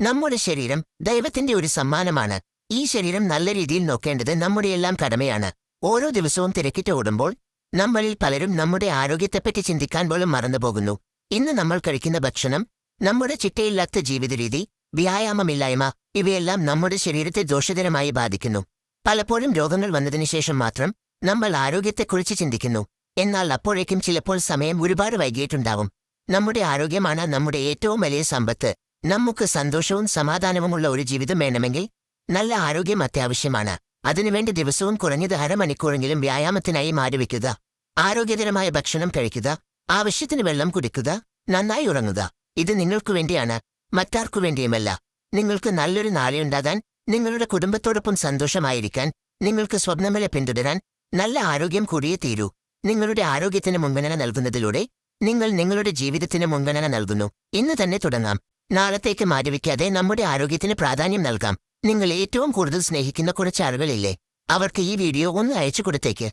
നമ്മുടെ ശരീരം ദൈവത്തിന്റെ ഒരു സമ്മാനമാണ്. ഈ ശരീരം നല്ല രീതിയിൽ നോക്കേണ്ടത് നമ്മുടെയെല്ലാം കടമയാണ്. ഓരോ ദിവസവും തിരക്കിട്ട് ഓടുമ്പോൾ നമ്മളിൽ പലരും നമ്മുടെ ആരോഗ്യത്തെപ്പറ്റി ചിന്തിക്കാൻ പോലും മറന്നുപോകുന്നു. ഇന്ന് നമ്മൾ കഴിക്കുന്ന ഭക്ഷണം, നമ്മുടെ ചിട്ടയില്ലാത്ത ജീവിതരീതി, വ്യായാമമില്ലായ്മ ഇവയെല്ലാം നമ്മുടെ ശരീരത്തെ ദോഷകരമായി ബാധിക്കുന്നു. പലപ്പോഴും രോഗങ്ങൾ വന്നതിനു ശേഷം മാത്രം നമ്മൾ ആരോഗ്യത്തെക്കുറിച്ച് ചിന്തിക്കുന്നു. എന്നാൽ അപ്പോഴേക്കും ചിലപ്പോൾ സമയം ഒരുപാട് വൈകിയിട്ടുണ്ടാവും. നമ്മുടെ ആരോഗ്യമാണ് നമ്മുടെ ഏറ്റവും വലിയ സമ്പത്ത്. നമുക്ക് സന്തോഷവും സമാധാനവുമുള്ള ഒരു ജീവിതം വേണമെങ്കിൽ നല്ല ആരോഗ്യം അത്യാവശ്യമാണ്. അതിനുവേണ്ടി ദിവസവും കുറഞ്ഞത് അരമണിക്കൂറെങ്കിലും വ്യായാമത്തിനായി മാറ്റിവെക്കുക. ആരോഗ്യകരമായ ഭക്ഷണം കഴിക്കുക, ആവശ്യത്തിന് വെള്ളം കുടിക്കുക, നന്നായി ഉറങ്ങുക. ഇത് നിങ്ങൾക്കു വേണ്ടിയാണ്, മറ്റാർക്കു വേണ്ടിയുമല്ല. നിങ്ങൾക്ക് നല്ലൊരു നാളെയുണ്ടാകാൻ, നിങ്ങളുടെ കുടുംബത്തോടൊപ്പം സന്തോഷമായിരിക്കാൻ, നിങ്ങൾക്ക് സ്വപ്നങ്ങളെ പിന്തുടരാൻ നല്ല ആരോഗ്യം കൂടിയേ തീരൂ. നിങ്ങളുടെ ആരോഗ്യത്തിന് മുൻഗണന നൽകുന്നതിലൂടെ നിങ്ങൾ നിങ്ങളുടെ ജീവിതത്തിന് മുൻഗണന നൽകുന്നു. ഇന്ന് തന്നെ തുടങ്ങാം. നാളത്തേക്ക് മാറ്റിവെക്കാതെ നമ്മുടെ ആരോഗ്യത്തിന് പ്രാധാന്യം നൽകാം. നിങ്ങൾ ഏറ്റവും കൂടുതൽ സ്നേഹിക്കുന്ന കുറച്ച് ആളുകളില്ലേ, അവർക്ക് ഈ വീഡിയോ ഒന്ന് അയച്ചു കൊടുത്തേക്ക്.